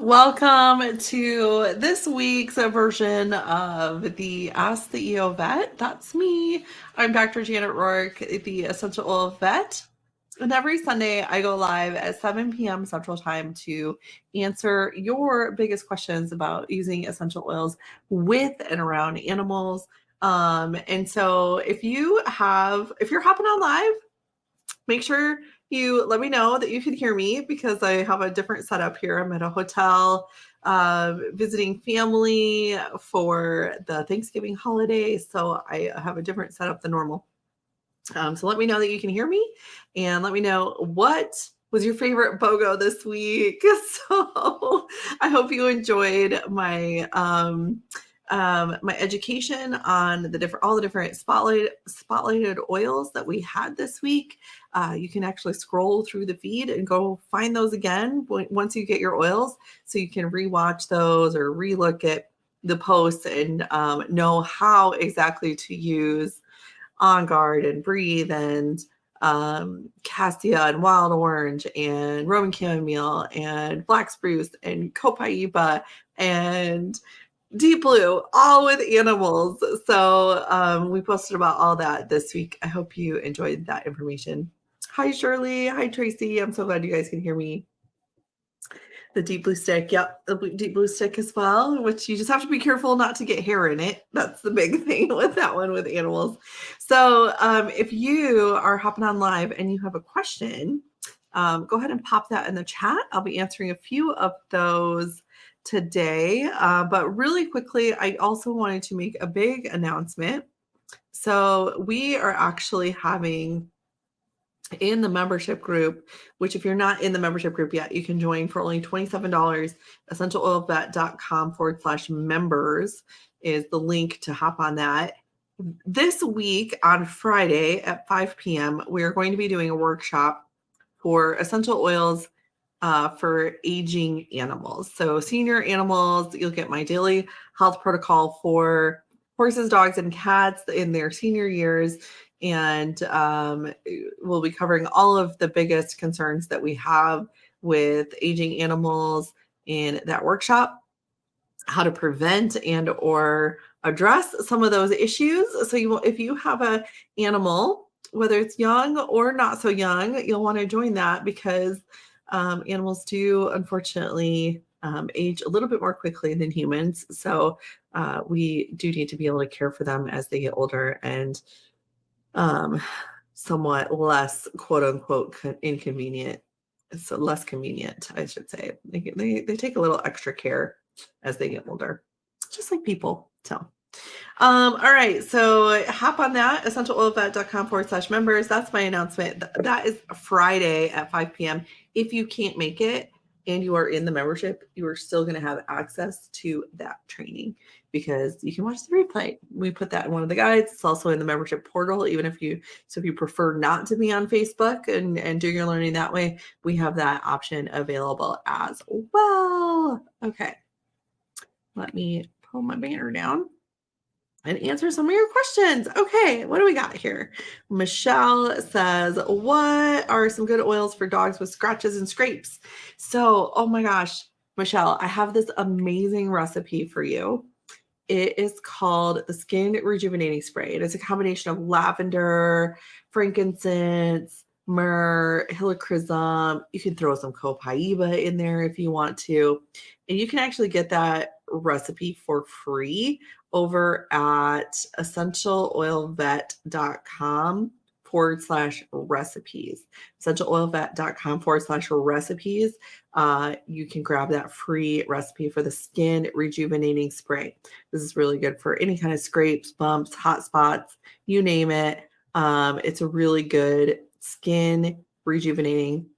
Welcome to this week's version of the Ask the EO Vet. That's me. I'm Dr. Janet Roark, the Essential Oil Vet. And every Sunday, I go live at 7 p.m. Central Time to answer your biggest questions about using essential oils with and around animals. And so if you're hopping on live, make sure you let me know that you can hear me because I have a different setup here. I'm at a hotel visiting family for the Thanksgiving holiday. So I have a different setup than normal. So let me know that you can hear me and let me know what was your favorite BOGO this week. So I hope you enjoyed my education on all the different spotlighted oils that we had this week. You can actually scroll through the feed and go find those again once you get your oils, so you can rewatch those or relook at the posts and know how exactly to use On Guard and Breathe and cassia and wild orange and Roman chamomile and black spruce and copaiba and deep blue, all with animals. So we posted about all that this week. I hope you enjoyed that information. Hi, Shirley. Hi, Tracy. I'm so glad you guys can hear me. The deep blue stick. Yep, the deep blue stick as well, which you just have to be careful not to get hair in it. That's the big thing with that one with animals. So if you are hopping on live and you have a question, go ahead and pop that in the chat. I'll be answering a few of those today. But really quickly, I also wanted to make a big announcement. So we are actually having in the membership group, which if you're not in the membership group yet, you can join for only $27. EssentialOilVet.com/members is the link to hop on that. This week on Friday at 5 p.m., we are going to be doing a workshop for essential oils for aging animals. So senior animals, you'll get my daily health protocol for horses, dogs, and cats in their senior years. And we'll be covering all of the biggest concerns that we have with aging animals in that workshop, how to prevent and or address some of those issues. So if you have an animal, whether it's young or not so young, you'll want to join that because animals do unfortunately age a little bit more quickly than humans. So we do need to be able to care for them as they get older and somewhat less quote unquote inconvenient. So less convenient, I should say. They take a little extra care as they get older, just like people. So all right, so hop on that, essentialoilvet.com/members. That's my announcement. That is Friday at 5 p.m. If you can't make it and you are in the membership, you are still going to have access to that training because you can watch the replay. We put that in one of the guides. It's also in the membership portal, if you prefer not to be on Facebook and do your learning that way, we have that option available as well. Okay, let me pull my banner down and answer some of your questions. Okay, what do we got here? Michelle says, what are some good oils for dogs with scratches and scrapes? So, oh my gosh, Michelle, I have this amazing recipe for you. It is called the Skin Rejuvenating Spray. It is a combination of lavender, frankincense, myrrh, helichrysum. You can throw some copaiba in there if you want to. And you can actually get that recipe for free over at essentialoilvet.com/recipes. Essentialoilvet.com/recipes. You can grab that free recipe for the Skin Rejuvenating Spray. This is really good for any kind of scrapes, bumps, hot spots, you name it. It's a really good skin rejuvenating.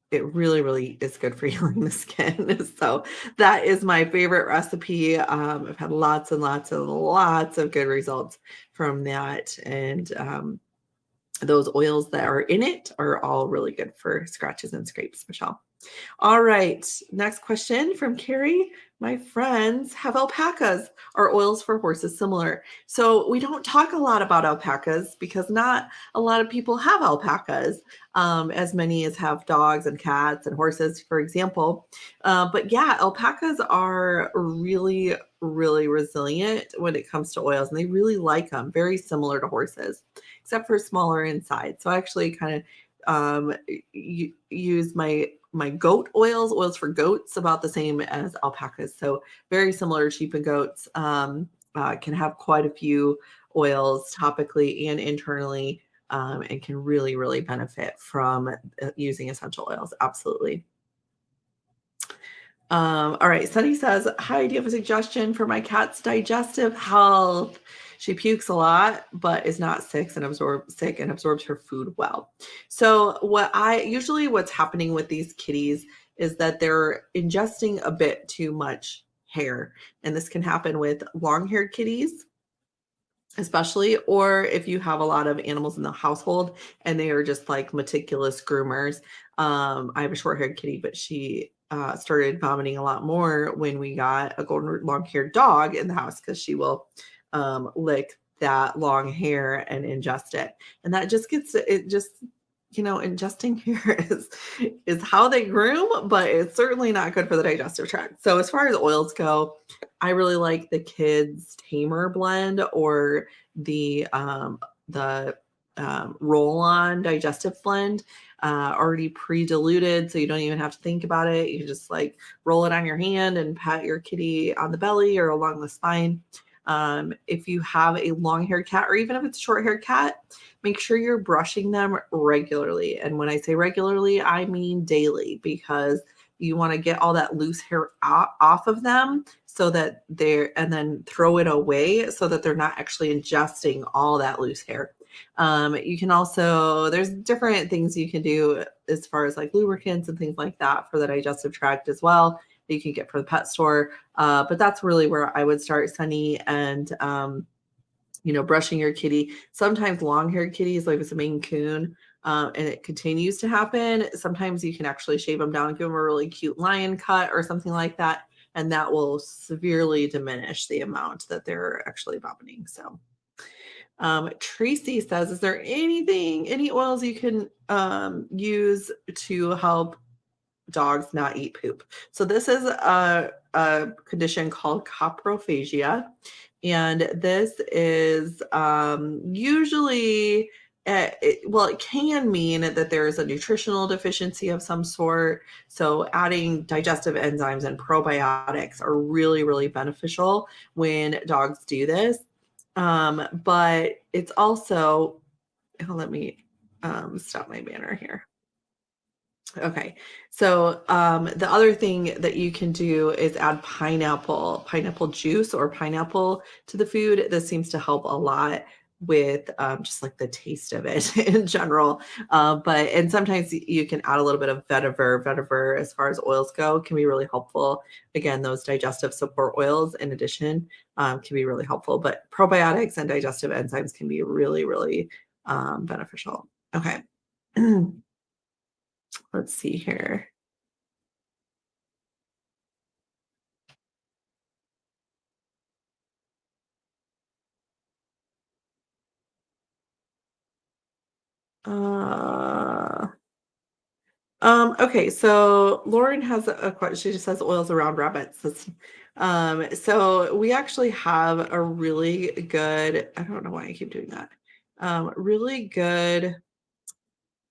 It really, really is good for healing the skin. So that is my favorite recipe. I've had lots and lots and lots of good results from that. And those oils that are in it are all really good for scratches and scrapes, Michelle. All right. Next question from Carrie. My friends have alpacas. Are oils for horses similar? So we don't talk a lot about alpacas because not a lot of people have alpacas, as many as have dogs and cats and horses, for example. But yeah, alpacas are really, really resilient when it comes to oils, and they really like them, very similar to horses, except for smaller inside. So I actually kind of use my goat oils for goats about the same as alpacas. So very similar to sheep and goats. Can have quite a few oils topically and internally, and can really, really benefit from using essential oils. Absolutely. All right. Sunny says, hi, do you have a suggestion for my cat's digestive health? She pukes a lot, but is not sick and absorbs her food well. So what's happening with these kitties is that they're ingesting a bit too much hair. And this can happen with long-haired kitties especially, or if you have a lot of animals in the household and they are just like meticulous groomers. I have a short haired kitty, but she started vomiting a lot more when we got a golden long haired dog in the house because she will lick that long hair and ingest it. And that just gets it just ingesting hair is how they groom, but it's certainly not good for the digestive tract. So as far as oils go, I really like the kids tamer blend or the roll on digestive blend, already pre-diluted, so you don't even have to think about it. You just like roll it on your hand and pat your kitty on the belly or along the spine. If you have a long-haired cat, or even if it's a short-haired cat, make sure you're brushing them regularly. And when I say regularly, I mean daily, because you want to get all that loose hair off of them so that and then throw it away so that they're not actually ingesting all that loose hair. You can also, there's different things you can do as far as like lubricants and things like that for the digestive tract as well that you can get from the pet store. But that's really where I would start, Sunny, and brushing your kitty. Sometimes long-haired kitties, like it's a Maine Coon, and it continues to happen. Sometimes you can actually shave them down, give them a really cute lion cut or something like that, and that will severely diminish the amount that they're actually vomiting. So, Tracy says, is there any oils you can use to help dogs not eat poop? So this is a condition called coprophagia, and this is usually it can mean that there is a nutritional deficiency of some sort. So adding digestive enzymes and probiotics are really, really beneficial when dogs do this. But it's also, let me stop my banner here. Okay. So the other thing that you can do is add pineapple juice or pineapple to the food. This seems to help a lot with just like the taste of it in general. And sometimes you can add a little bit of vetiver. Vetiver, as far as oils go, can be really helpful. Again, those digestive support oils, in addition, can be really helpful. But probiotics and digestive enzymes can be really, really beneficial. Okay. Let's see here. Uh, okay, so Lauren has a question. She just says oils around rabbits. So we actually have a really good, I don't know why I keep doing that. Really good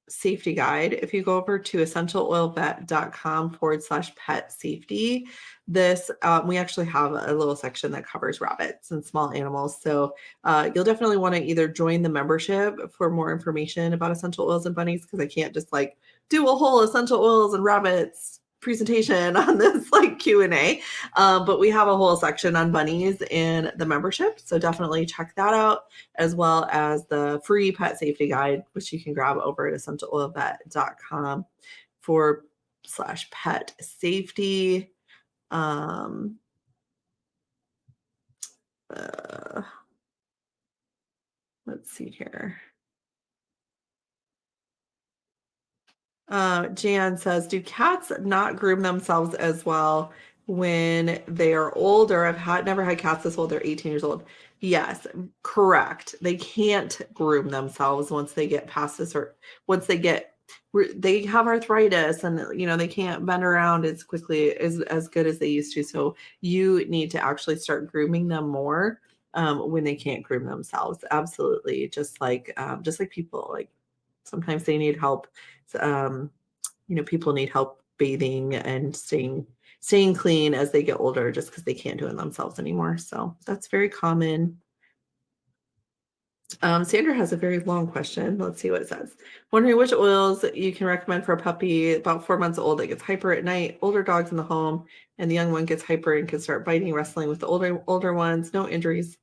safety guide. If you go over to essentialoilvet.com/pet safety, we actually have a little section that covers rabbits and small animals. So you'll definitely want to either join the membership for more information about essential oils and bunnies, because I can't just like do a whole essential oils and rabbits presentation on this like Q&A. But we have a whole section on bunnies in the membership. So definitely check that out, as well as the free pet safety guide, which you can grab over at essentialoilvet.com/pet safety. Um, uh, let's see here. Jan says, do cats not groom themselves as well when they are older? Never had cats this old. They're 18 years old. Yes, correct. They can't groom themselves once they get past this, or once they have arthritis, and they can't bend around as quickly as good as they used to. So you need to actually start grooming them more when they can't groom themselves. Absolutely, just like people, like sometimes they need help. um, people need help bathing and staying clean as they get older, just because they can't do it themselves anymore. So that's very common. Sandra has a very long question. Let's see what it says. Wondering which oils you can recommend for a puppy about 4 months old that gets hyper at night, older dogs in the home, and the young one gets hyper and can start biting, wrestling with the older ones. No injuries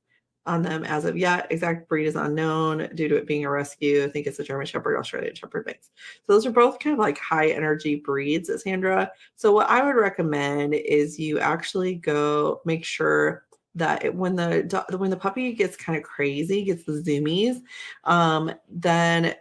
on them as of yet. Exact breed is unknown due to it being a rescue. I think it's a German Shepherd, Australian Shepherd mix. So those are both kind of like high energy breeds, Sandra. So what I would recommend is you actually go make sure that when the puppy gets kind of crazy, gets the zoomies, then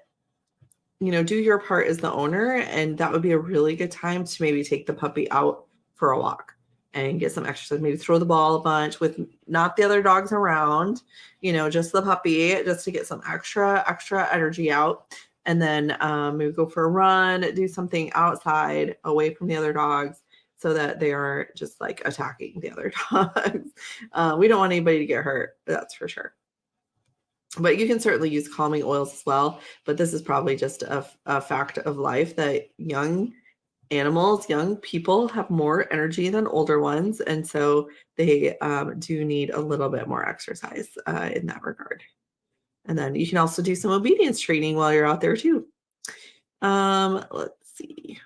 do your part as the owner, and that would be a really good time to maybe take the puppy out for a walk and get some exercise. Maybe throw the ball a bunch with not the other dogs around, just the puppy, just to get some extra energy out. And then maybe go for a run, do something outside away from the other dogs, so that they aren't just like attacking the other dogs. We don't want anybody to get hurt, that's for sure. But you can certainly use calming oils as well. But this is probably just a fact of life that young people have more energy than older ones. And so they do need a little bit more exercise in that regard. And then you can also do some obedience training while you're out there too. Let's see.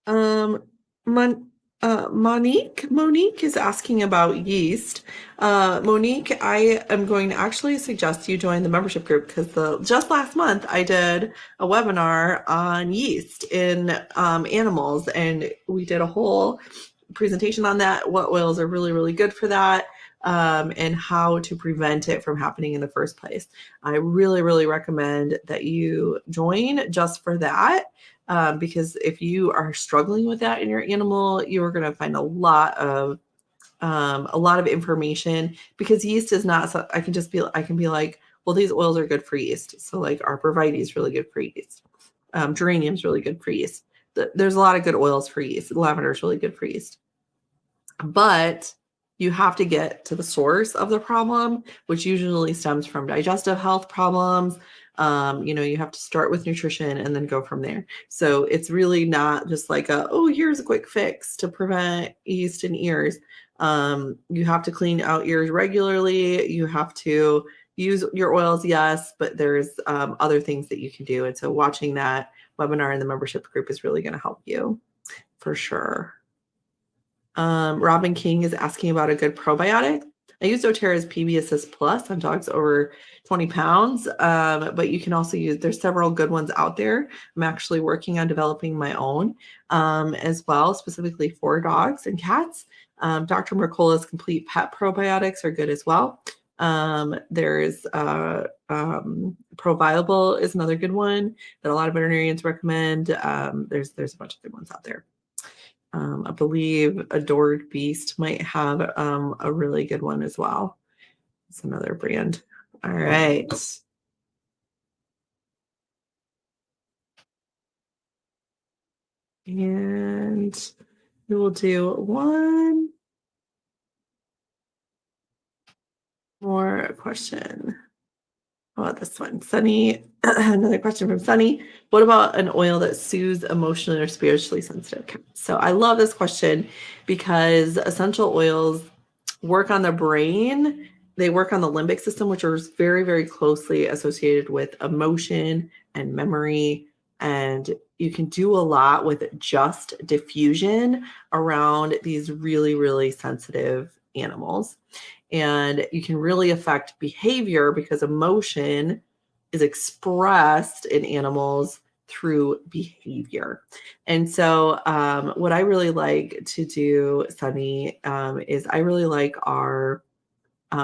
Um, Mon Monique is asking about yeast. Monique, I am going to actually suggest you join the membership group, because just last month I did a webinar on yeast in animals, and we did a whole presentation on that, what oils are really, really good for that, and how to prevent it from happening in the first place. I really, really recommend that you join just for that. Because if you are struggling with that in your animal, you are going to find a lot of information, because yeast is not. So I can be like, well, these oils are good for yeast. So like arborvitae is really good for yeast. Geranium is really good for yeast. There's a lot of good oils for yeast. Lavender is really good for yeast. But you have to get to the source of the problem, which usually stems from digestive health problems. You have to start with nutrition and then go from there. So it's really not just like here's a quick fix to prevent yeast in ears. You have to clean out ears regularly. You have to use your oils, yes, but there's other things that you can do. And so watching that webinar in the membership group is really going to help you for sure. Robin King is asking about a good probiotic. I use doTERRA's PB Assist Plus on dogs over 20 pounds, but you can also there's several good ones out there. I'm actually working on developing my own as well, specifically for dogs and cats. Dr. Mercola's Complete Pet Probiotics are good as well. There's ProViable is another good one that a lot of veterinarians recommend. There's a bunch of good ones out there. I believe Adored Beast might have a really good one as well. It's another brand. All right. And we will do one more question. How about this one? Sunny, another question from Sunny. What about an oil that soothes emotionally or spiritually sensitive cats? So I love this question, because essential oils work on the brain. They work on the limbic system, which are very, very closely associated with emotion and memory. And you can do a lot with just diffusion around these really, really sensitive animals. And you can really affect behavior, because emotion is expressed in animals through behavior. And so what I really like to do, Sunny, is I really like our,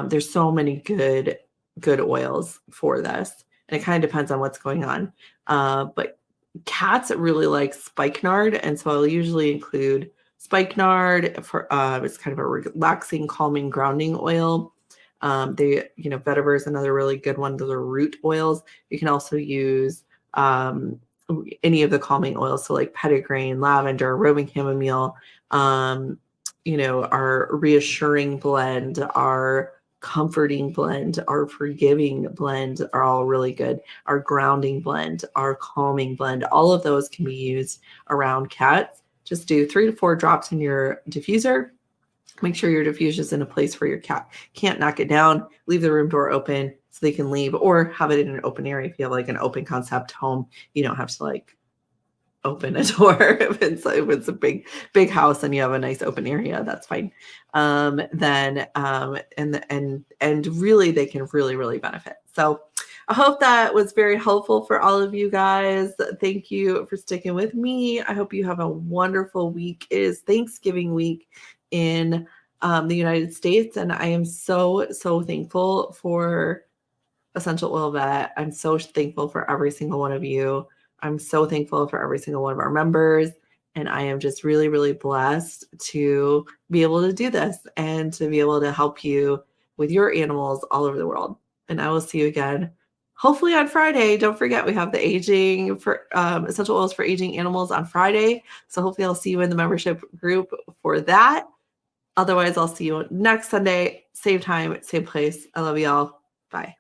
there's so many good oils for this. And it kind of depends on what's going on. But cats really like spikenard. And so I'll usually include spikenard for, it's kind of a relaxing, calming, grounding oil. Vetiver is another really good one. Those are root oils. You can also use any of the calming oils, so like petitgrain, lavender, Roman chamomile, our reassuring blend, our comforting blend, our forgiving blend are all really good. Our grounding blend, our calming blend, all of those can be used around cats. Just do 3 to 4 drops in your diffuser. Make sure your diffuser is in a place where your cat can't knock it down. Leave the room door open so they can leave, or have it in an open area. If you have like an open concept home, you don't have to like open a door. if it's a big house and you have a nice open area, that's fine. And really they can really benefit. So I hope that was very helpful for all of you guys. Thank you for sticking with me. I hope you have a wonderful week. It is Thanksgiving week in the United States, and I am so thankful for Essential Oil Vet. I'm so thankful for every single one of you. I'm so thankful for every single one of our members. And I am just really blessed to be able to do this and to be able to help you with your animals all over the world. And I will see you again, hopefully on Friday. Don't forget, we have the aging for essential oils for aging animals on Friday. So hopefully I'll see you in the membership group for that. Otherwise, I'll see you next Sunday, same time, same place. I love y'all. Bye.